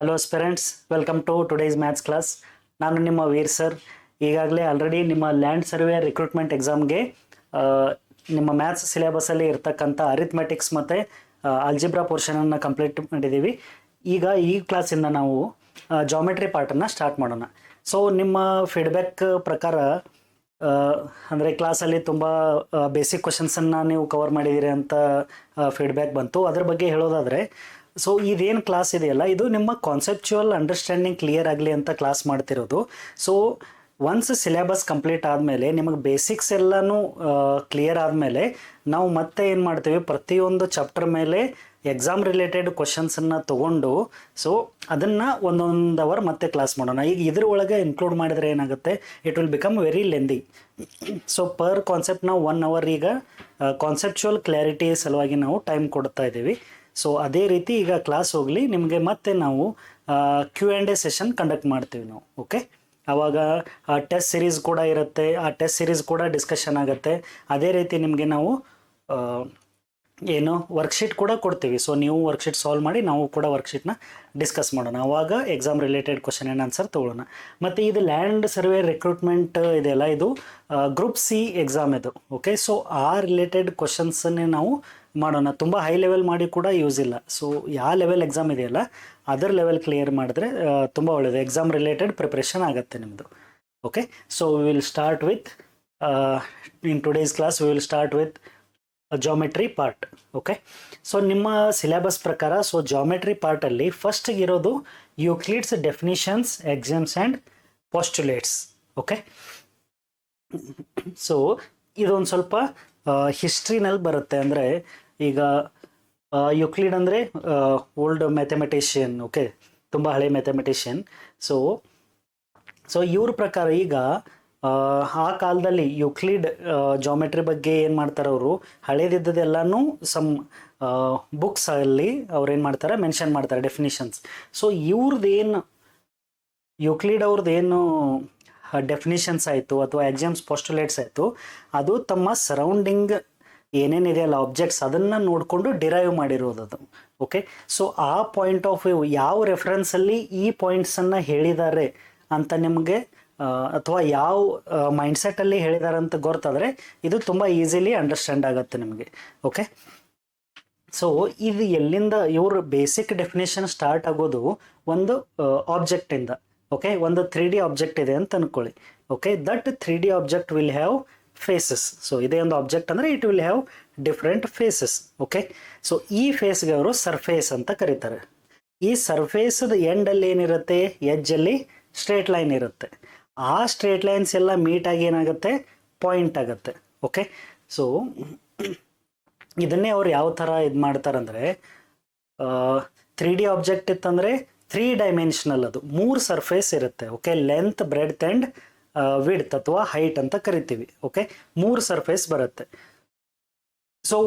Hello aspirants, welcome to today's maths class. ನಾನು ನಿಮ್ಮ Veer sir. ಈಗಾಗಲೇ ಆಲ್ರೆಡಿ ನಿಮ್ಮ ಲ್ಯಾಂಡ್ ಸರ್ವೆ ರಿಕ್ರೂಟ್ಮೆಂಟ್ ಎಕ್ಸಾಮ್ಗೆ ನಿಮ್ಮ ಮ್ಯಾಥ್ಸ್ ಸಿಲೆಬಸಲ್ಲಿ ಇರ್ತಕ್ಕಂಥ ಅರಿಥ್ಮೆಟಿಕ್ಸ್ ಮತ್ತು ಆಲ್ಜಿಬ್ರಾ ಪೋರ್ಷನನ್ನು ಕಂಪ್ಲೀಟ್ ಮಾಡಿದ್ದೀವಿ. ಈಗ ಈ ಕ್ಲಾಸಿಂದ ನಾವು ಜಾಮೆಟ್ರಿ ಪಾರ್ಟನ್ನು ಸ್ಟಾರ್ಟ್ ಮಾಡೋಣ. ಸೊ ನಿಮ್ಮ ಫೀಡ್ಬ್ಯಾಕ್ ಪ್ರಕಾರ ಅಂದರೆ ಕ್ಲಾಸಲ್ಲಿ ತುಂಬ ಬೇಸಿಕ್ ಕ್ವಶನ್ಸನ್ನು ನೀವು ಕವರ್ ಮಾಡಿದ್ದೀರಿ ಅಂತ ಫೀಡ್ಬ್ಯಾಕ್ ಬಂತು. ಅದ್ರ ಬಗ್ಗೆ ಹೇಳೋದಾದರೆ, ಸೊ ಇದೇನು ಕ್ಲಾಸ್ ಇದೆಯಲ್ಲ, ಇದು ನಿಮ್ಮ ಕಾನ್ಸೆಪ್ಚುವಲ್ ಅಂಡರ್ಸ್ಟ್ಯಾಂಡಿಂಗ್ ಕ್ಲಿಯರ್ ಆಗಲಿ ಅಂತ ಕ್ಲಾಸ್ ಮಾಡ್ತಿರೋದು. ಸೊ ಒನ್ಸ್ ಸಿಲೆಬಸ್ ಕಂಪ್ಲೀಟ್ ಆದಮೇಲೆ ನಿಮಗೆ ಬೇಸಿಕ್ಸ್ ಎಲ್ಲನೂ ಕ್ಲಿಯರ್ ಆದಮೇಲೆ ನಾವು ಮತ್ತೆ ಏನು ಮಾಡ್ತೀವಿ, ಪ್ರತಿಯೊಂದು ಚಾಪ್ಟರ್ ಮೇಲೆ ಎಕ್ಸಾಮ್ ರಿಲೇಟೆಡ್ ಕ್ವಶನ್ಸನ್ನು ತೊಗೊಂಡು ಸೊ ಅದನ್ನು ಒಂದೊಂದು ಅವರ್ ಮತ್ತೆ ಕ್ಲಾಸ್ ಮಾಡೋಣ. ಈಗ ಇದ್ರ ಒಳಗೆ ಇನ್ಕ್ಲೂಡ್ ಮಾಡಿದರೆ ಏನಾಗುತ್ತೆ, it will become very lengthy. So per concept ನಾವು 1 ಅವರ್ ಈಗ ಕಾನ್ಸೆಪ್ಚುವಲ್ ಕ್ಲಾರಿಟಿ ಸಲುವಾಗಿ ನಾವು ಟೈಮ್ ಕೊಡ್ತಾ ಇದ್ದೀವಿ. ಸೊ ಅದೇ ರೀತಿ ಈಗ ಕ್ಲಾಸ್ ಹೋಗಲಿ, ನಿಮಗೆ ಮತ್ತೆ ನಾವು Q&A ಸೆಷನ್ ಕಂಡಕ್ಟ್ ಮಾಡ್ತೀವಿ ನಾವು. ಓಕೆ, ಆವಾಗ ಟೆಸ್ಟ್ ಸಿರೀಸ್ ಕೂಡ ಇರುತ್ತೆ, ಆ ಟೆಸ್ಟ್ ಸಿರೀಸ್ ಕೂಡ ಡಿಸ್ಕಷನ್ ಆಗುತ್ತೆ. ಅದೇ ರೀತಿ ನಿಮಗೆ ನಾವು ಏನು ವರ್ಕ್ಶೀಟ್ ಕೂಡ ಕೊಡ್ತೀವಿ. ಸೊ ನೀವು ವರ್ಕ್ಶೀಟ್ ಸಾಲ್ವ್ ಮಾಡಿ, ನಾವು ಕೂಡ ವರ್ಕ್ಶೀಟ್ನ ಡಿಸ್ಕಸ್ ಮಾಡೋಣ. ಆವಾಗ exam related question and answer ತೊಗೊಳ್ಳೋಣ. ಮತ್ತು ಇದು ಲ್ಯಾಂಡ್ ಸರ್ವೆ ರಿಕ್ರೂಟ್ಮೆಂಟ್ ಇದೆಯಲ್ಲ, ಇದು ಗ್ರೂಪ್ C ಎಕ್ಸಾಮ್ ಇದು. ಓಕೆ, ಸೊ ಆ ರಿಲೇಟೆಡ್ ಕ್ವಶನ್ಸನ್ನೇ ನಾವು ಮಾಡೋಣ. ತುಂಬ ಹೈ ಲೆವೆಲ್ ಮಾಡಿ ಕೂಡ ಯೂಸ್ ಇಲ್ಲ. ಸೊ ಯಾವ ಲೆವೆಲ್ ಎಕ್ಸಾಮ್ ಇದೆಯಲ್ಲ ಅದರ ಲೆವೆಲ್ ಕ್ಲಿಯರ್ ಮಾಡಿದ್ರೆ ತುಂಬ ಒಳ್ಳೆಯದು. ಎಕ್ಸಾಮ್ ರಿಲೇಟೆಡ್ ಪ್ರಿಪ್ರೇಷನ್ ಆಗುತ್ತೆ ನಿಮ್ಮದು. Okay, so we will start with in today's class we will start with geometry part. Okay, so ನಿಮ್ಮ ಸಿಲೆಬಸ್ ಪ್ರಕಾರ ಸೊ ಜಾಮೆಟ್ರಿ ಪಾರ್ಟಲ್ಲಿ ಫಸ್ಟ್ ಇರೋದು Euclid's definitions, exams and postulates. Okay, so ಇದೊಂದು ಸ್ವಲ್ಪ ಹಿಸ್ಟ್ರಿನಲ್ಲಿ ಬರುತ್ತೆ. ಅಂದರೆ ಈಗ ಯುಕ್ಲಿಡ್ ಅಂದರೆ ಓಲ್ಡ್ ಮ್ಯಾಥಮೆಟಿಷಿಯನ್. ಓಕೆ, ತುಂಬ ಹಳೆ ಮ್ಯಾಥಮೆಟಿಷಿಯನ್. ಸೊ ಇವ್ರ ಪ್ರಕಾರ ಈಗ ಆ ಕಾಲದಲ್ಲಿ ಯುಕ್ಲಿಡ್ ಜಾಮೆಟ್ರಿ ಬಗ್ಗೆ ಏನು ಮಾಡ್ತಾರೆ, ಅವರು ಹಳೇದಿದ್ದದೆಲ್ಲನೂ ಸಮ್ ಬುಕ್ಸಲ್ಲಿ ಅವ್ರು ಏನು ಮಾಡ್ತಾರೆ, ಮೆನ್ಷನ್ ಮಾಡ್ತಾರೆ ಡೆಫಿನಿಷನ್ಸ್. ಸೊ ಇವ್ರದ್ದೇನು ಯುಕ್ಲಿಡ್ ಅವ್ರದ್ದೇನು ಡೆಫಿನಿಷನ್ಸ್ ಆಯಿತು ಅಥವಾ ಎಕ್ಸಾಮ್ಸ್ ಪೋಸ್ಟುಲೇಟ್ಸ್ ಆಯಿತು, ಅದು ತಮ್ಮ ಸರೌಂಡಿಂಗ್ ಏನೇನಿದೆಯಲ್ಲ ಆಬ್ಜೆಕ್ಟ್ಸ್, ಅದನ್ನು ನೋಡಿಕೊಂಡು ಡಿರೈವ್ ಮಾಡಿರೋದು ಅದು. ಓಕೆ, ಸೊ ಆ ಪಾಯಿಂಟ್ ಆಫ್ ವ್ಯೂ ಯಾವ ರೆಫರೆನ್ಸಲ್ಲಿ ಈ ಪಾಯಿಂಟ್ಸನ್ನು ಹೇಳಿದ್ದಾರೆ ಅಂತ ನಿಮಗೆ ಅಥವಾ ಯಾವ ಮೈಂಡ್ಸೆಟ್ಟಲ್ಲಿ ಹೇಳಿದ್ದಾರೆ ಅಂತ ಗೊತ್ತಾದರೆ ಇದು ತುಂಬ ಈಸಿಲಿ ಅಂಡರ್ಸ್ಟ್ಯಾಂಡ್ ಆಗುತ್ತೆ ನಿಮಗೆ. ಓಕೆ, ಸೊ ಇದು ಎಲ್ಲಿಂದ ಇವ್ರ ಬೇಸಿಕ್ ಡೆಫಿನೇಷನ್ ಸ್ಟಾರ್ಟ್ ಆಗೋದು ಒಂದು ಆಬ್ಜೆಕ್ಟಿಂದ. ಓಕೆ, ಒಂದು 3D ಆಬ್ಜೆಕ್ಟ್ ಇದೆ ಅಂತ ಅಂದ್ಕೊಳ್ಳಿ. Okay, that 3D object will have faces. So ಇದೇ ಒಂದು ಆಬ್ಜೆಕ್ಟ್ ಅಂದರೆ it will have different faces. Okay, so ಈ ಫೇಸ್ಗೆ ಅವರು ಸರ್ಫೇಸ್ ಅಂತ ಕರೀತಾರೆ. ಈ ಸರ್ಫೇಸ್ದ ಎಂಡಲ್ಲಿ ಏನಿರುತ್ತೆ, ಎಜ್ಜಲ್ಲಿ ಸ್ಟ್ರೇಟ್ ಲೈನ್ ಇರುತ್ತೆ. ಆ ಸ್ಟ್ರೇಟ್ ಲೈನ್ಸ್ ಎಲ್ಲ ಮೀಟಾಗಿ ಏನಾಗುತ್ತೆ, ಪಾಯಿಂಟ್ ಆಗುತ್ತೆ. ಓಕೆ, ಸೊ ಇದನ್ನೇ ಅವ್ರು ಯಾವ ಥರ ಇದು ಮಾಡ್ತಾರಂದರೆ, 3D ಆಬ್ಜೆಕ್ಟ್ ಇತ್ತಂದರೆ 3 ಡೈಮೆನ್ಷನಲ್, ಅದು 3 ಸರ್ಫೇಸ್ ಇರುತ್ತೆ. Okay, length, breadth and width ಅಥವಾ ಹೈಟ್ ಅಂತ ಕರಿತೀವಿ. ಓಕೆ, 3 ಸರ್ಫೇಸ್ ಬರುತ್ತೆ. ಸೊ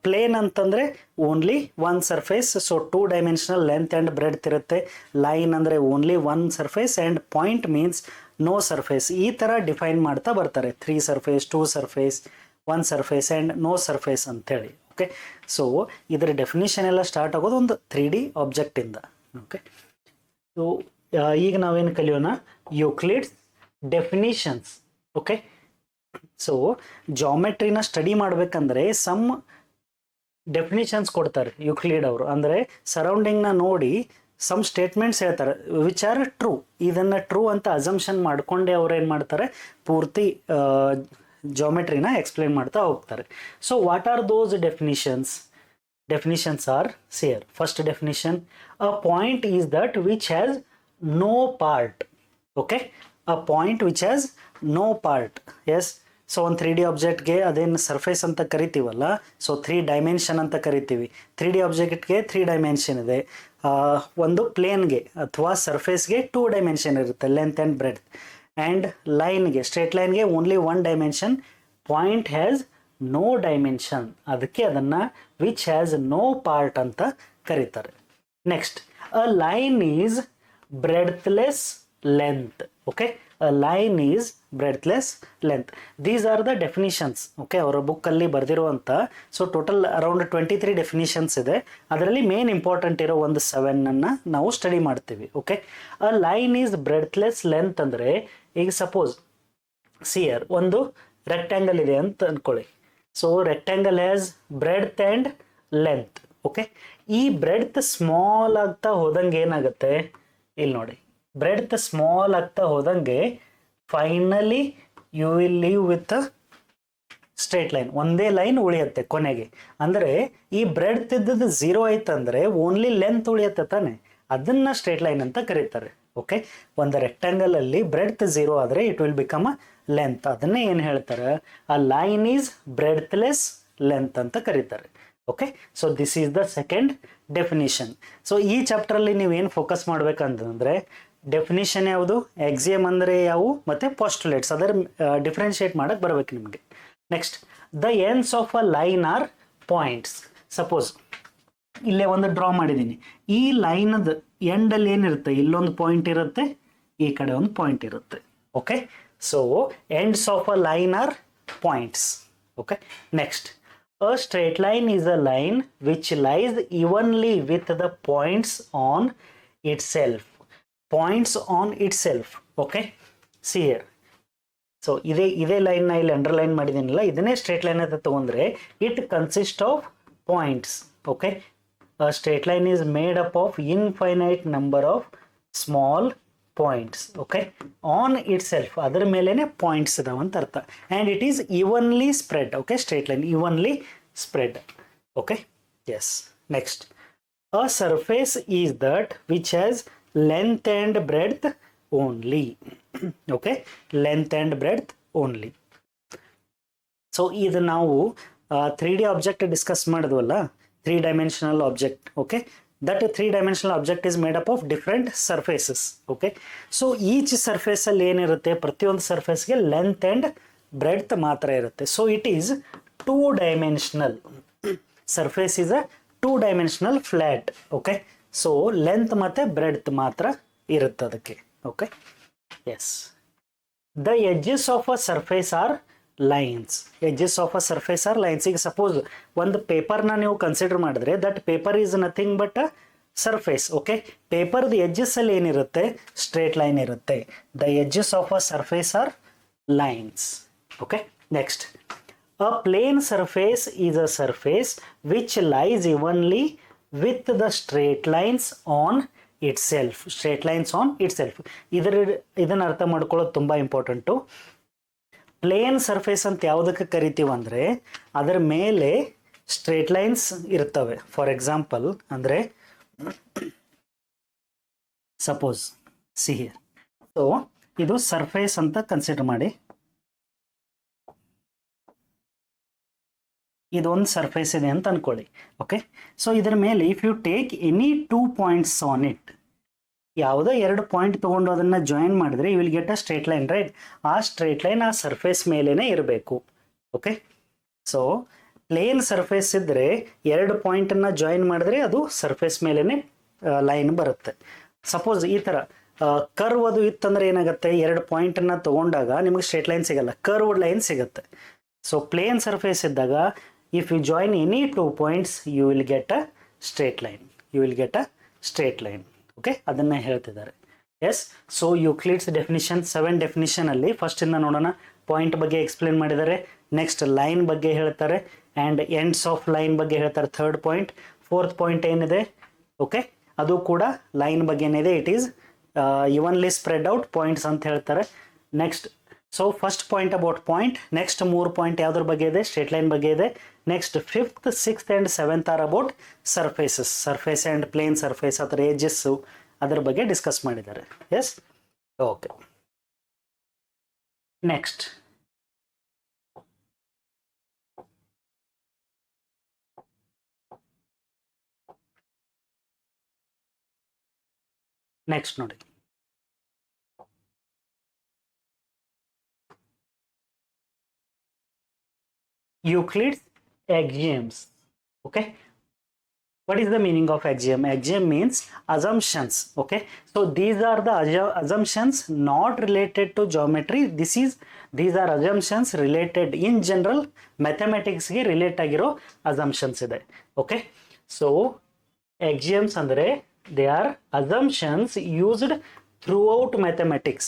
ಪ್ಲೇನ್ ಅಂತಂದರೆ only 1 surface. So 2 dimensional length and breadth ಇರುತ್ತೆ. ಲೈನ್ ಅಂದರೆ only 1 surface and point means no surface. ಈ ಥರ ಡಿಫೈನ್ ಮಾಡ್ತಾ ಬರ್ತಾರೆ. 3 surface, 2 surface, 1 surface and no surface ಅಂತೇಳಿ. ಓಕೆ, ಸೊ ಇದರ ಡೆಫಿನಿಷನ್ ಎಲ್ಲ ಸ್ಟಾರ್ಟ್ ಆಗೋದು ಒಂದು 3D ಆಬ್ಜೆಕ್ಟಿಂದ. ಓಕೆ, ಸೊ ಈಗ ನಾವೇನು ಕಲಿಯೋಣ, Euclid's definitions. Okay, so ಜಾಮೆಟ್ರಿನ study ಮಾಡಬೇಕಂದ್ರೆ ಸಮ್ ಡೆಫಿನಿಷನ್ಸ್ ಕೊಡ್ತಾರೆ ಯುಕ್ಲಿಡ್ ಅವರು. ಅಂದರೆ ಸರೌಂಡಿಂಗ್ನ ನೋಡಿ ಸಮ್ ಸ್ಟೇಟ್ಮೆಂಟ್ಸ್ ಹೇಳ್ತಾರೆ ವಿಚ್ ಆರ್ ಟ್ರೂ. ಇದನ್ನು ಟ್ರೂ ಅಂತ ಅಸಂಪ್ಷನ್ ಮಾಡಿಕೊಂಡೇ ಅವ್ರು ಏನು ಮಾಡ್ತಾರೆ, ಪೂರ್ತಿ ಜಾಮೆಟ್ರಿನ ಎಕ್ಸ್ಪ್ಲೇನ್ ಮಾಡ್ತಾ ಹೋಗ್ತಾರೆ. So what are those definitions? Definitions are here. First definition, a point is that which has no part. Okay, a point which has no part. Yes, so ಒಂದು 3D ಆಬ್ಜೆಕ್ಟ್ಗೆ ಅದೇನು ಸರ್ಫೇಸ್ ಅಂತ ಕರಿತೀವಲ್ಲ, ಸೊ 3 ಡೈಮೆನ್ಷನ್ ಅಂತ ಕರಿತೀವಿ. 3D ಆಬ್ಜೆಕ್ಟ್ಗೆ 3 dimension ಇದೆ. ಒಂದು ಪ್ಲೇನ್ಗೆ ಅಥವಾ ಸರ್ಫೇಸ್ಗೆ 2 ಡೈಮೆನ್ಷನ್ ಇರುತ್ತೆ, ಲೆಂತ್ ಆ್ಯಂಡ್ ಬ್ರೆಡ್ತ್. ಆ್ಯಂಡ್ ಲೈನ್ಗೆ, ಸ್ಟ್ರೇಟ್ ಲೈನ್ಗೆ only 1 dimension. Point has no dimension, ಅದಕ್ಕೆ ಅದನ್ನು ವಿಚ್ ಹ್ಯಾಸ್ ನೋ ಪಾರ್ಟ್ ಅಂತ ಕರೀತಾರೆ. Next, a line is breadthless length. Okay, a line is breadthless length. These are the definitions. Okay, ಅವರ ಬುಕ್ಕಲ್ಲಿ ಬರೆದಿರುವಂಥ so total around 23 definitions ಇದೆ. ಅದರಲ್ಲಿ main important ಇರೋ ಒಂದು 7 ನಾವು ಸ್ಟಡಿ ಮಾಡ್ತೀವಿ. Okay, a line is breadthless length ಅಂದರೆ ಈಗ ಸಪೋಸ್ ಸಿಯರ್ ಒಂದು ರೆಕ್ಟ್ಯಾಂಗಲ್ ಇದೆ ಅಂತ ಅಂದ್ಕೊಳ್ಳಿ. So rectangle has breadth and length. Okay, ಈ ಬ್ರೆಡ್ತ್ ಸ್ಮಾಲ್ ಆಗ್ತಾ ಹೋದಂಗೆ ಏನಾಗುತ್ತೆ ಇಲ್ಲಿ ನೋಡಿ, ಬ್ರೆಡ್ತ್ ಸ್ಮಾಲ್ ಆಗ್ತಾ ಹೋದಂಗೆ finally you will leave with straight line. ಒಂದೇ ಲೈನ್ ಉಳಿಯುತ್ತೆ ಕೊನೆಗೆ. ಅಂದರೆ ಈ ಬ್ರೆಡ್ತ್ ಇದ್ದದ್ದು 0 ಐತಂದ್ರೆ ಓನ್ಲಿ ಲೆಂತ್ ಉಳಿಯುತ್ತೆ ತಾನೆ, ಅದನ್ನ ಸ್ಟ್ರೇಟ್ ಲೈನ್ ಅಂತ ಕರೀತಾರೆ. ಓಕೆ, ಒಂದು ರೆಕ್ಟ್ಯಾಂಗಲ್ ಅಲ್ಲಿ ಬ್ರೆಡ್ತ್ 0 ಆದರೆ it will become a length. ಅದನ್ನೇ ಏನು ಹೇಳ್ತಾರೆ, ಆ ಲೈನ್ ಈಸ್ ಬ್ರೆಡ್ತ್ಲೆಸ್ ಲೆಂತ್ ಅಂತ ಕರೀತಾರೆ. Okay, so this is the second definition. So ಈ ಚಾಪ್ಟರಲ್ಲಿ ನೀವೇನು ಫೋಕಸ್ ಮಾಡ್ಬೇಕಂತಂದ್ರೆ ಡೆಫಿನಿಷನ್ ಯಾವುದು, ಎಕ್ಸಿಯಮ್ ಅಂದರೆ ಯಾವುವು, ಮತ್ತು ಪಾಸ್ಟುಲೇಟ್ಸ್, ಅದರ ಡಿಫ್ರೆನ್ಶಿಯೇಟ್ ಮಾಡಕ್ಕೆ ಬರಬೇಕು ನಿಮಗೆ. Next, the ends of a line are points. Suppose ಇಲ್ಲೇ ಒಂದು ಡ್ರಾ ಮಾಡಿದ್ದೀನಿ. ಈ ಲೈನದ ಎಂಡಲ್ಲಿ ಏನಿರುತ್ತೆ, ಇಲ್ಲೊಂದು ಪಾಯಿಂಟ್ ಇರುತ್ತೆ, ಈ ಕಡೆ ಒಂದು ಪಾಯಿಂಟ್ ಇರುತ್ತೆ. Okay, so ends of a line are points. Okay, next, a straight line is a line which lies evenly with the points on itself. Points on itself. Okay, see here. So ಇದೇ ಲೈನ್ನ ಇಲ್ಲಿ underline ಮಾಡಿದ್ದೀನಿಲ್ಲ, ಇದನ್ನೇ straight line ಅಂತ ತಗೊಂಡ್ರೆ it consist of points. Okay, straight line is made up of infinite number of small points. Okay, on itself, ಅದರ ಮೇಲೇನೆ points ಇದಾವೆ ಅಂತ ಅರ್ಥ. And it is evenly spread. Okay, straight line evenly spread. Okay, yes. Next, a surface is that which has length and breadth only. Okay, length and breadth only. So ಇದು ನಾವು 3D object discuss ಮಾಡಿದ್ವಲ್ಲ, 3 dimensional object. Okay, that 3-dimensional object is made up of different surfaces. Okay, so each surface ಅಲ್ಲಿ ಏನಿರುತ್ತೆ, ಪ್ರತಿಯೊಂದು ಸರ್ಫೇಸ್ಗೆ length and breadth ಮಾತ್ರ ಇರುತ್ತೆ. So it is 2-dimensional. Surface is a 2-dimensional flat. Okay, so length ಮತ್ತು breadth ಮಾತ್ರ ಇರುತ್ತೆ ಅದಕ್ಕೆ. Okay, yes. The edges of a surface are lines. Edges of a surface are lines. ಈಗ suppose ಒಂದು ಪೇಪರ್ನ ನೀವು ಕನ್ಸಿಡರ್ ಮಾಡಿದ್ರೆ that paper is nothing but a surface. Okay, ಪೇಪರ್ದು ಎಡ್ಜಸ್ ಅಲ್ಲಿ ಏನಿರುತ್ತೆ, ಸ್ಟ್ರೇಟ್ ಲೈನ್ ಇರುತ್ತೆ. The edges of a surface are lines. Okay, next, a plane surface is a surface which lies ಇವನ್ಲಿ with the straight lines on it self. Straight lines on it self. ಇದನ್ನು ಅರ್ಥ ಮಾಡ್ಕೊಳ್ಳೋದು ತುಂಬ important. Plane surface ಅಂತ ಯಾವುದಕ್ಕೆ ಕರಿತೀವಿ ಅಂದರೆ ಅದರ ಮೇಲೆ ಸ್ಟ್ರೇಟ್ ಲೈನ್ಸ್ ಇರ್ತವೆ. ಫಾರ್ ಎಕ್ಸಾಂಪಲ್ ಅಂದರೆ ಸಪೋಸ್ ಸಿ ಹಿಯರ್. ಸೊ ಇದು ಸರ್ಫೇಸ್ ಅಂತ ಕನ್ಸಿಡರ್ ಮಾಡಿ. ಇದೊಂದು ಸರ್ಫೇಸ್ ಇದೆ ಅಂತ ಅನ್ಕೊಳ್ಳಿ. ಓಕೆ, ಸೊ ಇದರ ಮೇಲೆ if you take any 2 points on it, ಯಾವುದೋ 2 ಪಾಯಿಂಟ್ ತೊಗೊಂಡು ಅದನ್ನು ಜಾಯಿನ್ ಮಾಡಿದ್ರೆ you will get a straight line, right? ಆ ಸ್ಟ್ರೇಟ್ ಲೈನ್ ಆ ಸರ್ಫೇಸ್ ಮೇಲೇ ಇರಬೇಕು. ಓಕೆ, ಸೊ ಪ್ಲೇನ್ ಸರ್ಫೇಸ್ ಇದ್ದರೆ 2 ಪಾಯಿಂಟನ್ನು ಜಾಯಿನ್ ಮಾಡಿದ್ರೆ ಅದು ಸರ್ಫೇಸ್ ಮೇಲೇ ಲೈನ್ ಬರುತ್ತೆ. ಸಪೋಸ್ ಈ ಥರ ಕರ್ವ್ ಅದು ಇತ್ತಂದ್ರೆ ಏನಾಗುತ್ತೆ, 2 ಪಾಯಿಂಟನ್ನು ತೊಗೊಂಡಾಗ ನಿಮಗೆ ಸ್ಟ್ರೇಟ್ ಲೈನ್ ಸಿಗಲ್ಲ, ಕರ್ವ್ಡ್ ಲೈನ್ ಸಿಗುತ್ತೆ. ಸೊ ಪ್ಲೇನ್ ಸರ್ಫೇಸ್ ಇದ್ದಾಗ if you join any 2 points you will get a straight line. You will get a straight line. Okay, ಅದನ್ನೇ ಹೇಳ್ತಿದ್ದಾರೆ. ಎಸ್, ಸೊ ಯುಕ್ಲಿಡ್ಸ್ ಡೆಫಿನಿಷನ್ 7 ಡೆಫಿನಿಷನಲ್ಲಿ ಫಸ್ಟಿಂದ ನೋಡೋಣ. ಪಾಯಿಂಟ್ ಬಗ್ಗೆ ಎಕ್ಸ್ಪ್ಲೇನ್ ಮಾಡಿದ್ದಾರೆ, ನೆಕ್ಸ್ಟ್ ಲೈನ್ ಬಗ್ಗೆ ಹೇಳ್ತಾರೆ, ಆ್ಯಂಡ್ ಎಂಡ್ಸ್ ಆಫ್ ಲೈನ್ ಬಗ್ಗೆ ಹೇಳ್ತಾರೆ, 3rd ಪಾಯಿಂಟ್. 4th ಪಾಯಿಂಟ್ ಏನಿದೆ, ಓಕೆ, ಅದು ಕೂಡ ಲೈನ್ ಬಗ್ಗೆ ಏನಿದೆ, it is evenly spread out points ಅಂತ ಹೇಳ್ತಾರೆ. Next, so first point about point. Next 3 point ಯಾವುದ್ರ ಬಗ್ಗೆ ಇದೆ, ಸ್ಟ್ರೇಟ್ ಲೈನ್ ಬಗ್ಗೆ ಇದೆ. Next 5th, 6th and 7th are about surfaces. Surface and plane surface, ಅದರ ಏಜಸ್ಸು, ಅದರ ಬಗ್ಗೆ ಡಿಸ್ಕಸ್ ಮಾಡಿದ್ದಾರೆ. S, okay. ನೆಕ್ಸ್ಟ್, ನೆಕ್ಸ್ಟ್ ನೋಡಿ, Euclid's axioms. Okay, What is the meaning of axiom? Axiom means assumptions. Okay, so these are the assumptions not related to geometry. These are assumptions related in general mathematics ಗೆ relate ಆಗಿರೋ assumptions ಇದೆ. Okay, so axioms ಅಂದ್ರೆ they are assumptions used throughout mathematics,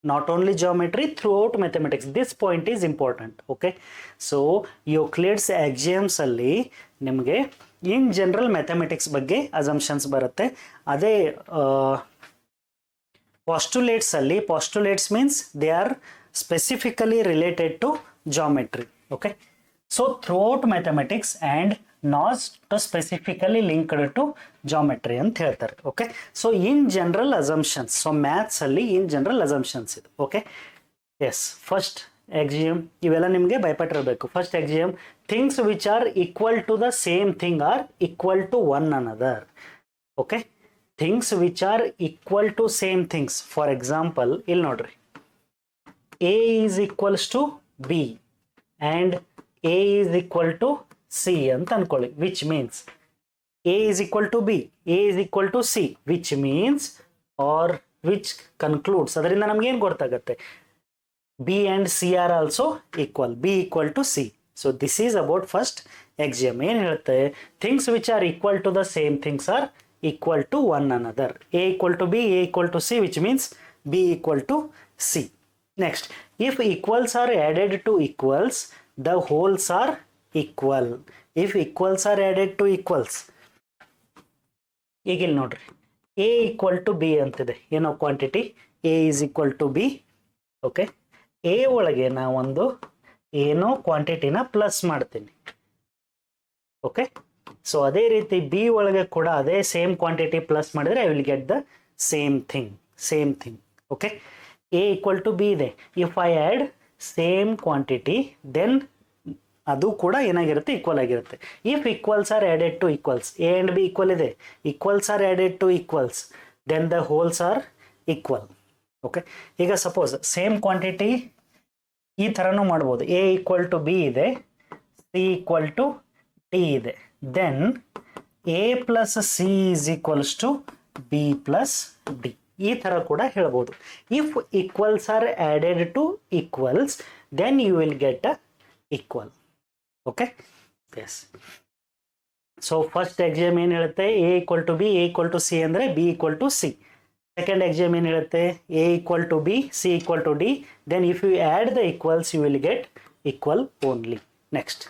not only geometry, throughout mathematics. This point is important. Okay, so Euclid's axioms ಅಲ್ಲಿ ನಿಮಗೆ in general mathematics ಬಗ್ಗೆ assumptions ಬರುತ್ತೆ. ಅದೇ postulates ಅಲ್ಲಿ, postulates means they are specifically related to geometry. Okay, so throughout mathematics and not specifically linked to geometry ಅಂತ ಹೇಳ್ತಾರೆ. Okay, so in general assumptions, so maths ಅಲ್ಲಿ in general assumptions ಇದು. Okay, yes, first axiom ಇವೆಲ್ಲ ನಿಮಗೆ ಭಯಪಟ್ಟಿರಬೇಕು. First axiom, things which are equal to the same thing are equal to one another. Okay, things which are equal to same things. For example ಇಲ್ಲಿ ನೋಡ್ರಿ, A is equals to B and A is equal to C ಅಂತ ಅನ್ಕೊಳ್ಳಿ. Which means A is equal to B, A is equal to C, which means are which concludes, ಅದರಿಂದ ನಮ್ಗೆ ಏನು ಗೊತ್ತಾಗುತ್ತೆ? B and C are also equal, B equal to C. So this is about first axiom. ಏನು ಹೇಳುತ್ತೆ? Things which are equal to the same things are equal to one another. A equal to B, A equal to C, which means B equal to C. Next, if equals are added to equals, the wholes are equal. If equals are added to equals, ಈಗ ಇಲ್ಲಿ ನೋಡ್ರಿ, A equal to B ಅಂತಿದೆ, ಏನೋ quantity A is equal to B. Okay, A ಒಳಗೆ ನಾವೊಂದು ಏನೋ ಕ್ವಾಂಟಿಟಿನ plus ಮಾಡ್ತೀನಿ. ಓಕೆ, ಸೊ ಅದೇ ರೀತಿ ಬಿ ಒಳಗೆ ಕೂಡ ಅದೇ ಸೇಮ್ ಕ್ವಾಂಟಿಟಿ ಪ್ಲಸ್ ಮಾಡಿದ್ರೆ I will get the same thing. Okay, A equal to B ಇದೆ. If I add same quantity then ಅದು ಕೂಡ ಏನಾಗಿರುತ್ತೆ? ಈಕ್ವಲ್ ಆಗಿರುತ್ತೆ. If equals are added to equals, A and B equal ಇದೆ, equals are added to equals, then the wholes are equal. Okay, ಈಗ suppose same quantity ಈ ಥರನೂ ಮಾಡ್ಬೋದು. A equal to B ಇದೆ, ಸಿ ಈಕ್ವಲ್ ಟು ಟಿ ಇದೆ, then A plus C is equals to B plus D, ಈ ಥರ ಕೂಡ ಹೇಳ್ಬೋದು. If equals are added to equals then you will get a equal. Okay, yes. So first axiom ಏನು ಹೇಳುತ್ತೆ? A equal to B, A equal to C ಅಂದರೆ B equal to C. Second exam ಏನು ಹೇಳುತ್ತೆ? A equal to B, C equal to D, then if you add the equals you will get equal only. Next,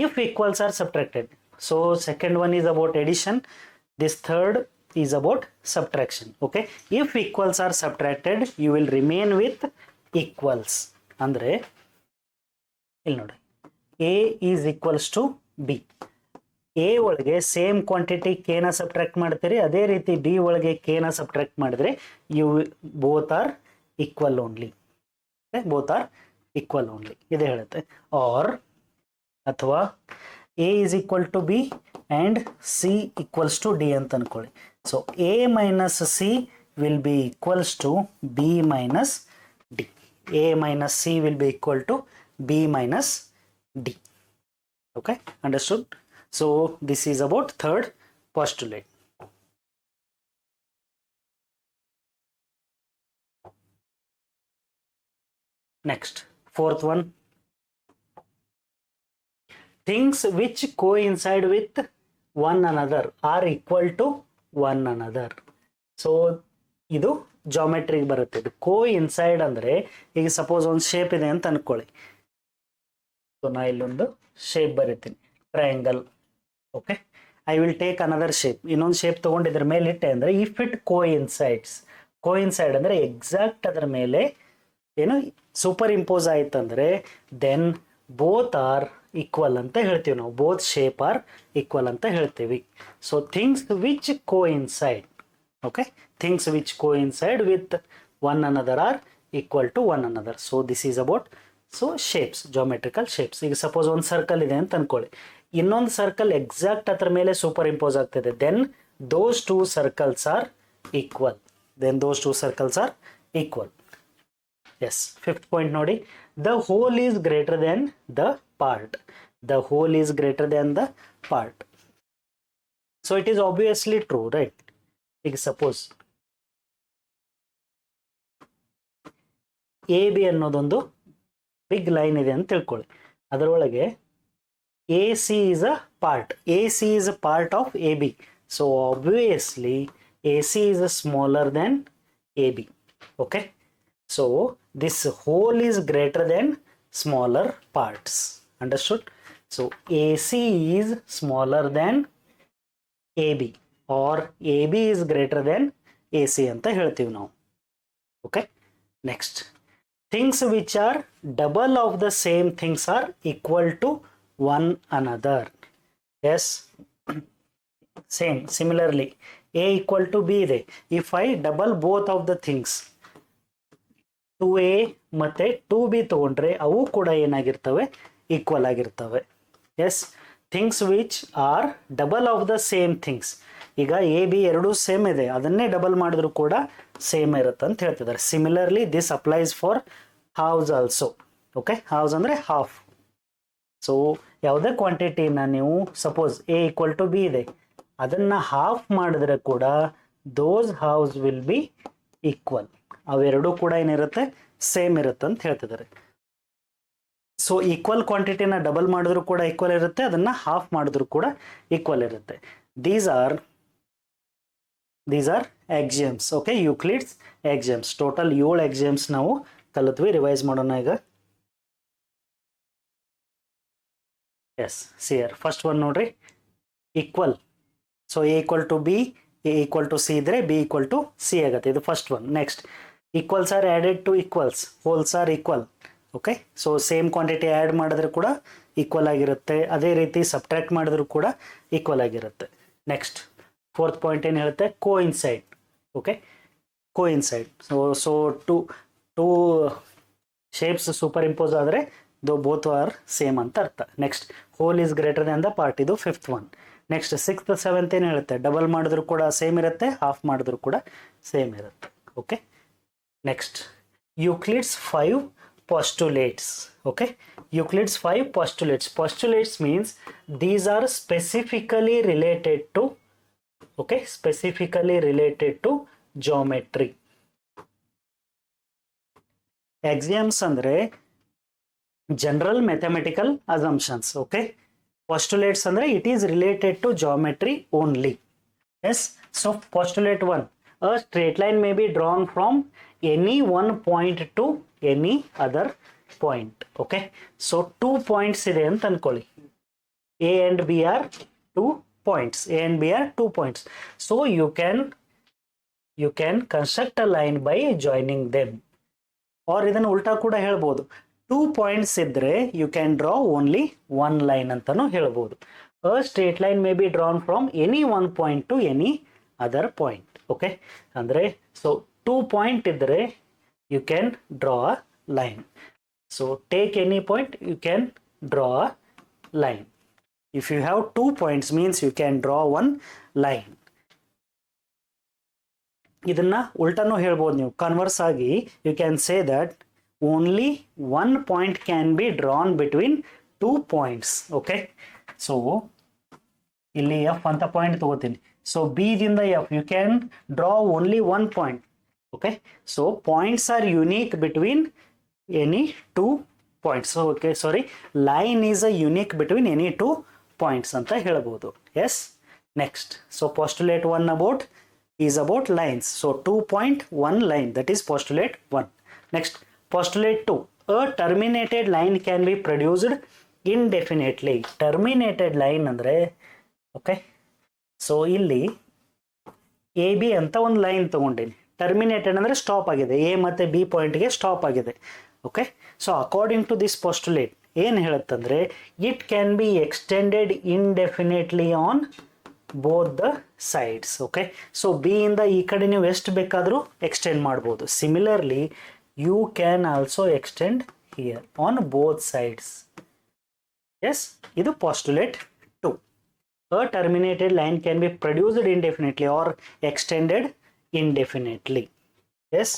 if equals are subtracted. So second one is about addition, this third is about subtraction. Okay, if equals are subtracted you will remain with equals. ಅಂದರೆ ಇಲ್ಲಿ ನೋಡಿ, A is equals to B, A ಒಳಗೆ same quantity ಕೆನ subtract ಮಾಡ್ತೀರಿ, ಅದೇ ರೀತಿ D ಒಳಗೆ ಕೆನ ಸಬ್ಟ್ರಾಕ್ಟ್ ಮಾಡಿದ್ರೆ you both are equal only. ಇದೆ ಹೇಳುತ್ತೆ. ಆರ್ ಅಥವಾ A is equal to B and C equals to D ಅಂತ ಅನ್ಕೊಳ್ಳಿ. So A minus C will be equals to B minus D. A minus C will be equal to B minus D. Okay, understood? So this is about third postulate. Next, fourth one, things which coincide with one another are equal to one another. So ಇದು ಜಾಮೆಟ್ರಿಗೆ ಬರುತ್ತೆ. ಇದು coincide ಅಂದರೆ, ಈಗ suppose ಒಂದು shape ಇದೆ ಅಂತ ಅನ್ಕೊಳ್ಳಿ. So ನಾ ಇಲ್ಲೊಂದು ಶೇಪ್ ಬರೀತೀನಿ, triangle. Okay, I will take another shape, ಇನ್ನೊಂದು ಶೇಪ್ ತೊಗೊಂಡಿದ್ರ ಮೇಲೆ ಇಟ್ಟೆ ಅಂದರೆ ಇಫ್ ಇಟ್ ಕೋಇನ್ಸೈಡ್ ಅಂದರೆ ಎಕ್ಸಾಕ್ಟ್ ಅದರ ಮೇಲೆ ಏನು ಸೂಪರ್ ಇಂಪೋಸ್ ಆಯ್ತಂದರೆ ದೆನ್ ಬೋತ್ ಆರ್ ಈಕ್ವಲ್ ಅಂತ ಹೇಳ್ತೀವಿ ನಾವು. ಬೋತ್ ಶೇಪ್ ಆರ್ ಈಕ್ವಲ್ ಅಂತ ಹೇಳ್ತೀವಿ. So things which coincide, okay, things which coincide with one another are equal to one another. So this is about shapes, geometrical shapes. ಈಗ suppose ಒಂದು circle ಇದೆ ಅಂತ ಅನ್ಕೊಳ್ಳಿ, ಇನ್ನೊಂದು ಸರ್ಕಲ್ ಎಕ್ಸಾಕ್ಟ್ ಅದರ ಮೇಲೆ ಸೂಪರ್ ಇಂಪೋಸ್ ಆಗ್ತಿದೆ, then those two circles are equal. Yes, fifth point ನೋಡಿ, the whole is greater than the part. So it is obviously true, right? ಈಗ ಸಪೋಸ್ ಎ ಬಿ ಅನ್ನೋದೊಂದು ಬಿಗ್ ಲೈನ್ ಇದೆ ಅಂತ ತಿಳ್ಕೊಳ್ಳಿ. ಅದರೊಳಗೆ A C is a part. AC is a part of AB. So obviously AC is smaller than AB. Okay. So this whole is greater than smaller parts. Understood? So AC is smaller than AB or AB is greater than AC ಅಂತ ಹೇಳ್ತೀವಿ ನಾವು. Okay. Next. Things which are double of the same things are equal to one another. Yes. Same. Similarly, A equal to B ಇದೆ. If I double both of the things, 2A ಮತ್ತೆ 2B ತಗೊಂಡ್ರೆ ಅವು ಕೂಡ ಏನಾಗಿರ್ತವೆ? Equal ಆಗಿರ್ತವೆ. Yes. Things which are double of the same things. ಈಗ A B ಎರಡೂ same ಇದೆ, ಅದನ್ನೇ ಡಬಲ್ ಮಾಡಿದ್ರು ಕೂಡ ಸೇಮ್ ಇರುತ್ತೆ ಅಂತ ಹೇಳ್ತಿದ್ದಾರೆ. Similarly this applies for halves also. Okay, halves ಅಂದರೆ ಹಾಫ್. ಸೊ ಯಾವುದೇ ಕ್ವಾಂಟಿಟಿನ ನೀವು suppose A equal to B ಇದೆ, ಅದನ್ನು ಹಾಫ್ ಮಾಡಿದ್ರೆ ಕೂಡ those halves will be equal. ಅವೆರಡೂ ಕೂಡ ಏನಿರುತ್ತೆ? ಸೇಮ್ ಇರುತ್ತೆ ಅಂತ ಹೇಳ್ತಿದ್ದಾರೆ. ಸೊ ಈಕ್ವಲ್ ಕ್ವಾಂಟಿಟಿನ ಡಬಲ್ ಮಾಡಿದ್ರು ಕೂಡ ಈಕ್ವಲ್ ಇರುತ್ತೆ, ಅದನ್ನು ಹಾಫ್ ಮಾಡಿದ್ರು ಕೂಡ ಈಕ್ವಲ್ ಇರುತ್ತೆ. These are axioms. Okay, Euclid's axioms. Total 7 axioms ನಾವು ಕಲಿತ್ವಿ. ರಿವೈಸ್ ಮಾಡೋಣ ಈಗ. Yes, see our first one ನೋಡ್ರಿ, equal. So A equal to B, A equal to C ಇದ್ರೆ ಬಿ ಈಕ್ವಲ್ ಟು ಸಿ ಆಗುತ್ತೆ. ಇದು first one. Next, equals are added to equals, wholes are equal. Okay, so same quantity add ಮಾಡಿದ್ರೆ ಕೂಡ equal ಆಗಿರುತ್ತೆ, ಅದೇ ರೀತಿ subtract ಮಾಡಿದ್ರು ಕೂಡ ಈಕ್ವಲ್ ಆಗಿರುತ್ತೆ. ನೆಕ್ಸ್ಟ್ ಫೋರ್ತ್ ಪಾಯಿಂಟ್ ಏನು ಹೇಳುತ್ತೆ? Coincide. Okay, coincide. So two shapes superimpose ಆದರೆ ಬೋತ್ ಆರ್ ಸೇಮ್ ಅಂತ ಅರ್ಥ. Next, whole is greater than the part. ಇದು fifth one. Next sixth seventh ಏನು ಹೇಳುತ್ತೆ? ಡಬಲ್ ಮಾಡಿದ್ರು ಕೂಡ ಸೇಮ್ ಇರುತ್ತೆ, ಹಾಫ್ ಮಾಡಿದ್ರು ಕೂಡ ಸೇಮ್ ಇರುತ್ತೆ. Okay, next Euclid's 5 postulates. Okay, Euclid's 5 postulates. Postulates means these are specifically related to, okay, specifically related to geometry. Axioms andre general mathematical assumptions. Okay, postulates andre it is related to geometry only. Yes, so postulate 1, a straight line may be drawn from any one point to any other point. Okay, so 2 points ಇದೆ ಅಂತ ಅನ್ಕೊಳ್ಳಿ. A and B are 2 points. A and B are 2 points. So you can construct a line by joining them. Or ಇದನ್ನು ಉಲ್ಟಾ ಕೂಡ ಹೇಳ್ಬೋದು. 2 points ಇದ್ರೆ you can draw only one line ಅಂತಾನು ಹೇಳ್ಬೋದು. A straight line may be drawn from any one point to any other point. Okay, ಅಂದ್ರೆ so 2 point ಇದ್ರೆ you can draw a line. So take any point, you can draw a line. If you have 2 points means you can draw one line. ಇದನ್ನ ಉಲ್ಟಾನು ಹೇಳ್ಬೋದು ನೀವು. Converse ಆಗಿ you can say that only one point can be drawn between 2 points. Okay, so ಇಲ್ಲಿ F ಅಂತ point ತಗೋತೀನಿ. So B ದಿಂದ F you can draw only one point. Okay, so points are unique between any 2 points. So okay, sorry, line is a unique between any 2 points ಅಂತ ಹೇಳ್ಬೋದು. Yes, next, so postulate 1 is about lines. So 2 point 1 line, that is postulate 1. Next, postulate 2, a terminated line can be produced indefinitely. Terminated line ಅಂದ್ರೆ okay, so ಇಲ್ಲಿ A B ಅಂತ ಒಂದು line ತಗೊಂಡಿನಿ. Terminated ಅಂದರೆ stop ಆಗಿದೆ, A ಮತ್ತು B ಪಾಯಿಂಟ್ಗೆ stop ಆಗಿದೆ. Okay, so according to this postulate ಏನು ಹೇಳುತ್ತಂದರೆ it can be extended indefinitely on both the sides. Okay, so B ಇಂದ ಈ ಕಡೆ ನೀವು ಎಷ್ಟು ಬೇಕಾದರೂ ಎಕ್ಸ್ಟೆಂಡ್ ಮಾಡ್ಬೋದು. Similarly you can also extend here on both sides. Yes, ಇದು postulate 2. A terminated line can be produced indefinitely or extended indefinitely. Yes,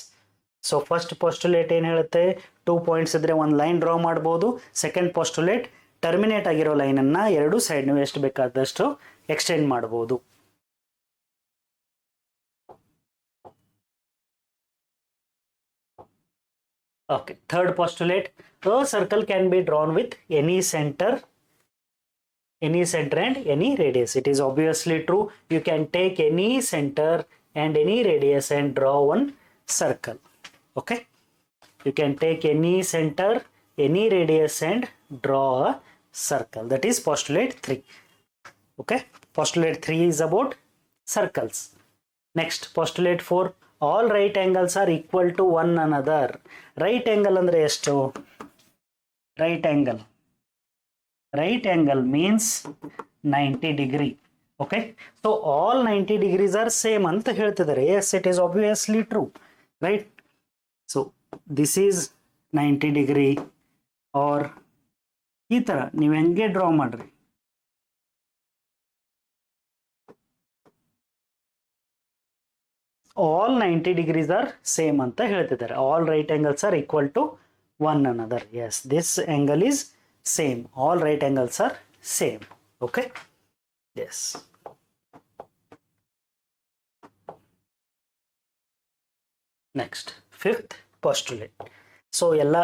so first postulate ಏನು ಹೇಳುತ್ತೆ? 2 ಪಾಯಿಂಟ್ಸ್ ಇದ್ರೆ ಒಂದು ಲೈನ್ ಡ್ರಾ ಮಾಡ್ಬೋದು. ಸೆಕೆಂಡ್ ಪೋಸ್ಟುಲೇಟ್ ಟರ್ಮಿನೇಟ್ ಆಗಿರೋ ಲೈನನ್ನು ಎರಡು side ನೀವು ಎಷ್ಟು ಬೇಕಾದಷ್ಟು ಎಕ್ಸ್ಟೆಂಡ್ ಮಾಡ್ಬೋದು. Okay, third postulate, a circle can be drawn with any center and any radius. It is obviously true. You can take any center and any radius and draw one circle. Okay, you can take any center, any radius and draw a circle. That is postulate 3. Okay, postulate 3 is about circles. Next, postulate 4, all right angles are equal to one another. Right angle andre estu? Right angle means 90 degree. Okay, so all 90 degrees are same anta ಹೇಳ್ತಿದ್ದಾರೆ. Yes, it is obviously true, right? So this is 90 degree, or ಈ ತರ ನೀವು ಹೆಂಗೆ draw ಮಾಡ್ರಿ, all 90 degrees are same ಅಂತ ಹೇಳ್ತಿದ್ದಾರೆ. All right angles are equal to one another. Yes, this angle is same. All right angles are same. Okay, yes. Next, fifth postulate. So ಎಲ್ಲ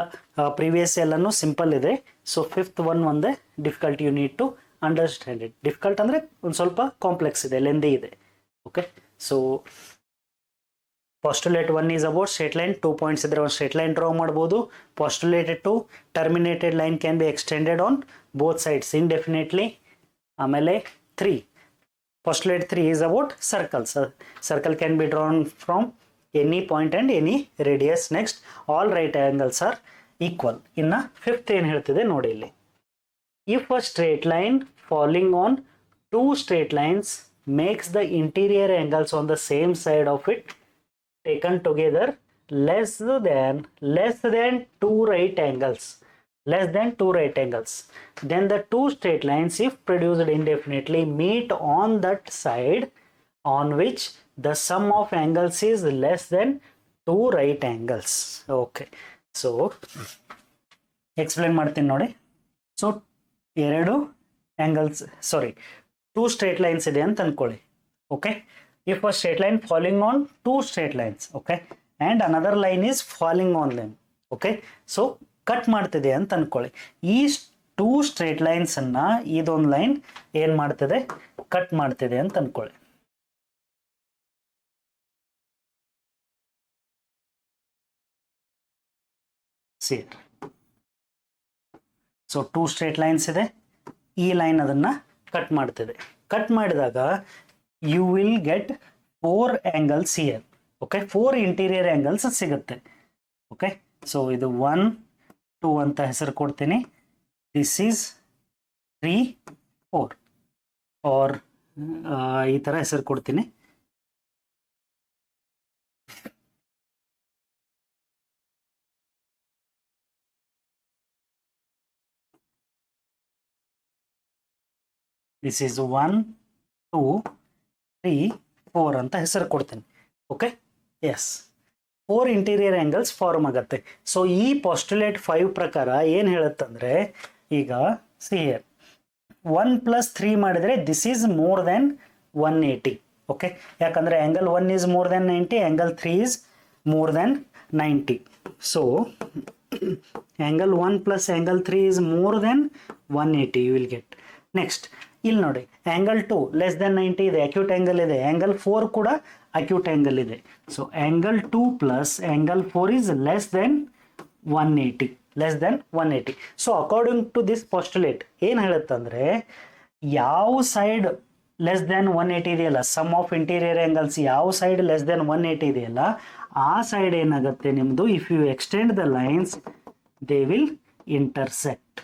previous ಎಲ್ಲಾನು simple ಇದೆ. So fifth one ಒಂದೇ difficult. You need to understand it. Difficult ಅಂದರೆ ಒಂದು ಸ್ವಲ್ಪ complex ಇದೆ, lengthy ಇದೆ. Okay, so postulate 1 is about straight line. 2 points ಇದ್ರೆ ಒಂದು straight line draw ಮಾಡ್ಬೋದು. postulate 2, terminated line can be extended on both sides indefinitely. ಆಮೇಲೆ 3, postulate 3 is about circles. Circle can be drawn from any point and any radius. Next, all right angles are equal. ಇನ್ನ fifth ಏನು ಹೇಳ್ತಿದೆ ನೋಡಿ ಇಲ್ಲಿ. If a straight line falling on two straight lines makes the interior angles on the same side of it taken together less than two right angles, then the two straight lines, if produced indefinitely, meet on that side on which the sum of angles is less than two right angles. Okay, so explain ಮಾಡ್ತೀನಿ ನೋಡಿ. So ಎರಡು angles, sorry, two straight lines ಇದೆ ಅಂತ ಅನ್ಕೊಳ್ಳಿ. Okay, if a straight line falling on two straight lines, okay, and another line is falling on them, okay, so cut ಮಾಡ್ತಿದೆ ಅಂತ ಅನ್ಕೊಳ್ಳಿ. ಈ ಟೂ ಸ್ಟ್ರೇಟ್ ಲೈನ್ಸ್ ಅನ್ನ ಇದೊಂದು ಲೈನ್ ಏನ್ ಮಾಡ್ತಿದೆ, ಕಟ್ ಮಾಡ್ತಿದೆ ಅಂತ ಅನ್ಕೊಳ್ಳಿ. ಸೊ ಟೂ ಸ್ಟ್ರೇಟ್ ಲೈನ್ಸ್ ಇದೆ, ಈ ಲೈನ್ ಅದನ್ನ ಕಟ್ ಮಾಡ್ತಿದೆ. ಕಟ್ ಮಾಡಿದಾಗ you will get 4 angles here. Okay, 4 interior angles ಸಿಗುತ್ತೆ. ಓಕೆ, ಸೊ ಇದು 1, 2 ಅಂತ ಹೆಸರು ಕೊಡ್ತೀನಿ. ದಿಸ್ ಈಸ್ 3, 4 ಆರ್ ಈ ಥರ ಹೆಸರು ಕೊಡ್ತೀನಿ. ದಿಸ್ ಈಸ್ 1, 2, 3, 4 ಅಂತ ಹೆಸರು ಕೊಡ್ತೀನಿ. Okay, yes, 4 interior angles form ಆಗುತ್ತೆ. ಸೊ ಈ ಪಾಸ್ಟುಲೇಟ್ 5 ಪ್ರಕಾರ ಏನು ಹೇಳುತ್ತಂದರೆ, ಈಗ ಸಿ ಹಿಯರ್ 1 + 3 ಮಾಡಿದರೆ this is more than 180. Okay, ಯಾಕಂದರೆ angle 1 is more than 90, angle 3 is more than 90. So angle 1 + angle 3 is more than 180 you will get. Next ಇಲ್ಲಿ ನೋಡಿ, angle 2 less than 90 ಇದೆ, ಅಕ್ಯೂಟ್ ಆ್ಯಂಗಲ್ ಇದೆ. Angle 4 ಕೂಡ acute angle ಇದೆ. So angle 2 + angle 4 is less than 180. So according to this postulate ಏನು ಹೇಳುತ್ತಂದರೆ, ಯಾವ side less than 180 ಇದೆಯಲ್ಲ, ಸಮ್ ಆಫ್ ಇಂಟೀರಿಯರ್ ಆ್ಯಂಗಲ್ಸ್ ಯಾವ ಸೈಡ್ ಲೆಸ್ ದೆನ್ 180 ಇದೆಯಲ್ಲ, ಆ ಸೈಡ್ ಏನಾಗುತ್ತೆ ನಿಮ್ಮದು, if you extend the lines they will intersect.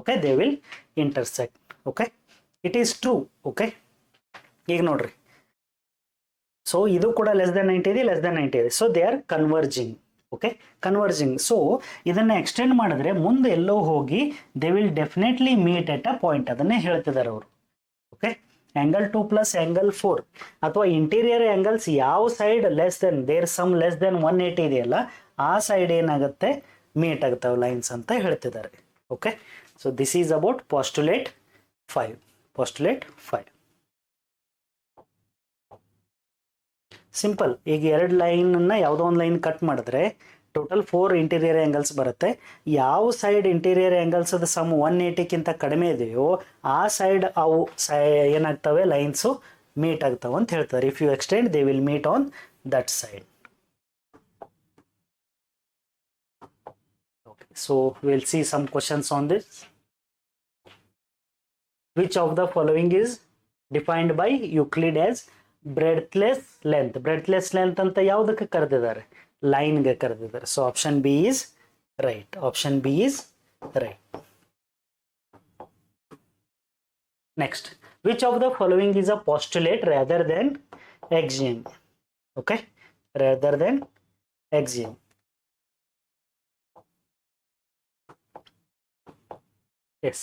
Okay, they will intersect. Okay, it is true. Okay, ಈಗ ನೋಡ್ರಿ, ಸೊ ಇದು ಕೂಡ ಲೆಸ್ ದೆನ್ 90 ಇದೆ, ಲೆಸ್ ದೆನ್ 90 ಇದೆ. So they are converging. Okay, converging. So ಇದನ್ನು ಎಕ್ಸ್ಟೆಂಡ್ ಮಾಡಿದ್ರೆ ಮುಂದೆ ಎಲ್ಲೋ ಹೋಗಿ they will definitely meet at a point. ಅದನ್ನೇ ಹೇಳ್ತಿದ್ದಾರೆ ಅವರು. ಓಕೆ, ಆ್ಯಂಗಲ್ 2 + ಆ್ಯಂಗಲ್ 4 ಅಥವಾ ಇಂಟೀರಿಯರ್ ಆ್ಯಂಗಲ್ಸ್ ಯಾವ side less than their sum less than 180 ಇದೆಯಲ್ಲ, ಆ ಸೈಡ್ ಏನಾಗುತ್ತೆ, ಮೀಟ್ ಆಗ್ತಾವೆ ಲೈನ್ಸ್ ಅಂತ ಹೇಳ್ತಿದ್ದಾರೆ. Okay, so this is about postulate 5. Postulate 5 simple. ಈಗ ಎರಡು ಲೈನನ್ನು ಯಾವುದೋ ಒಂದು ಲೈನ್ ಕಟ್ ಮಾಡಿದ್ರೆ ಟೋಟಲ್ 4 ಇಂಟೀರಿಯರ್ ಆ್ಯಂಗಲ್ಸ್ ಬರುತ್ತೆ. ಯಾವ ಸೈಡ್ ಇಂಟೀರಿಯರ್ ಆ್ಯಂಗಲ್ಸದ ಸಮ್ 180ಕ್ಕಿಂತ ಕಡಿಮೆ ಇದೆಯೋ ಆ ಸೈಡ್ ಅವು ಏನಾಗ್ತವೆ, ಲೈನ್ಸು ಮೀಟ್ ಆಗ್ತವೆ ಅಂತ ಹೇಳ್ತಾರೆ. If you extend they will meet on that side. So we'll see some questions on this. Which of the following is defined by Euclid as breadthless length? Breadthless length ಅಂತ ಯಾವುದಕ್ಕೆ ಕರೆದಿದ್ದಾರೆ? ಲೈನ್ಗೆ ಕರೆದಿದ್ದಾರೆ. So option B is right. Option B is right. Next, which of the following is a postulate rather than axiom? Okay, rather than axiom. Yes.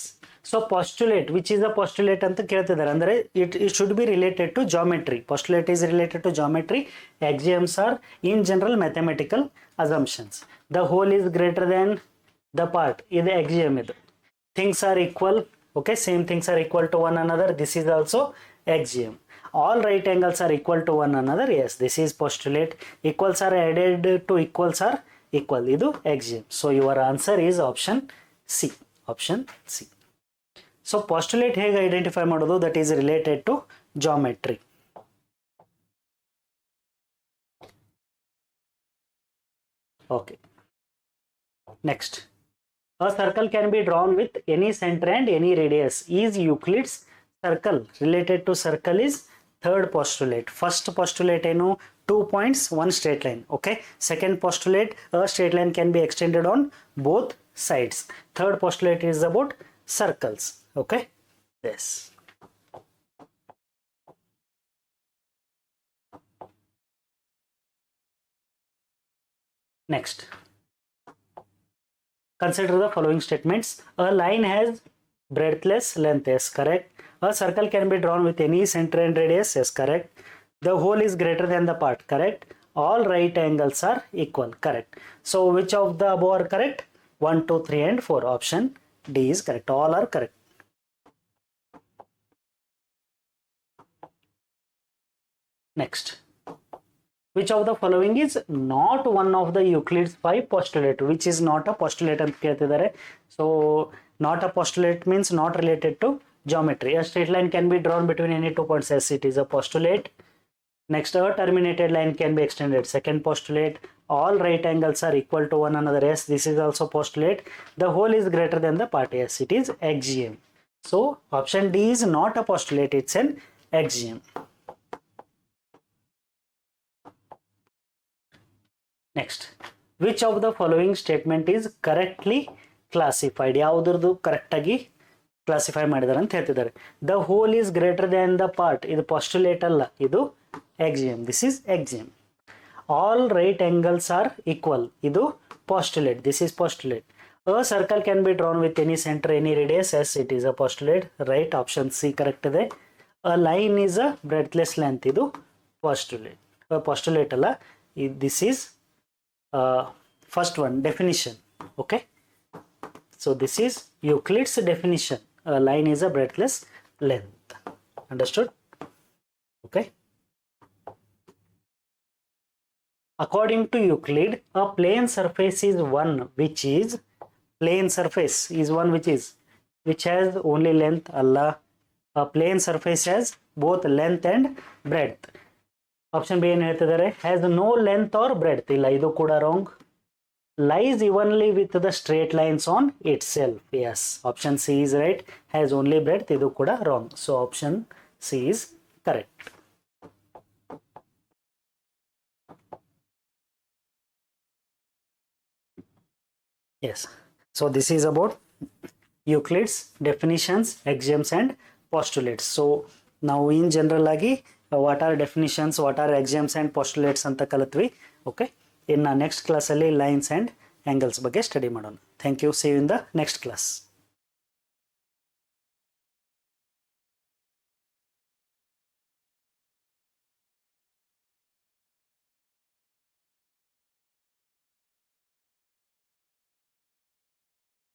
So postulate, which is a postulate ಅಂತ ಕೇಳ್ತಿದ್ದಾರೆ. ಅಂದರೆ it should be related to geometry. Postulate is related to geometry. Axioms are in general mathematical assumptions. The whole is greater than the part, ಇದು axiom. ಇದು things are equal. Okay, same things are equal to one another. This is also axiom. All right angles are equal to one another. Yes, this is postulate. Equals are added to equals are equal. Idu axiom. So your answer is option C. Option C. So postulate ಹೇಗೆ identify ಮಾಡೋದು? That is related to geometry. Okay, next. A circle can be drawn with any center and any radius. Is Euclid's circle related to circle is third postulate. First postulate ಏನು? 2 points, 1 straight line. Okay. Second postulate, a straight line can be extended on both sides. Third postulate is about circles. Okay. Yes. Next, consider the following statements. A line has breadthless length. Yes, correct. A circle can be drawn with any center and radius. Yes, correct. The whole is greater than the part. Correct. All right angles are equal. Correct. So which of the above are correct? 1, 2, 3 and 4. Option D is correct. All are correct. Next, which of the following is not one of the Euclid's 5 postulate? Which is not a postulate ಅಂತ ಕೇಳ್ತಿದ್ದಾರೆ. So not a postulate means not related to geometry. A straight line can be drawn between any 2 points. Yes, it is a postulate. Next, a terminated line can be extended. Second postulate. All right angles are equal to one another. Yes, this is also postulate. The whole is greater than the part. Yes, it is axiom. So option D is not a postulate, it's an axiom. Next, which of the following statement is correctly classified? ಯಾವುದ್ರದ್ದು ಕರೆಕ್ಟಾಗಿ classify ಮಾಡಿದ್ದಾರೆ ಅಂತ ಹೇಳ್ತಿದ್ದಾರೆ. The whole is greater than the part, ಇದು postulate ಅಲ್ಲ, ಇದು axiom. This is axiom. All right angles are equal, ಇದು postulate. This is postulate. A circle can be drawn with any center, any radius. Yes, it is a postulate. Right, option C correct ಇದೆ. A line is a breadthless length, ಇದು postulate. Postulate ಅಲ್ಲ, this is first one, definition. Okay, so this is Euclid's definition. A line is a breadthless length. Understood? Okay. According to Euclid, a plane surface is one which is, plane surface is one which has only length. Allah, a plane surface has both length and breadth. Option B ಏನು ಹೇಳ್ತಿದ್ದಾರೆ? has no length or breadth. ಇಲ್ಲ, ಇದು ಕೂಡ wrong. Lies evenly with the straight lines on itself. Yes, option C is right. Has only breadth. ಇದು ಕೂಡ wrong. So option C is correct. Yes, so this is about Euclid's definitions, axioms and postulates. So now in general agi what are definitions, what are axioms and postulates anta ಕಲಿತ್ವಿ. Okay, in next class ಅಲ್ಲಿ lines and angles ಬಗ್ಗೆ study ಮಾಡೋಣ. Thank you. See you in the next class.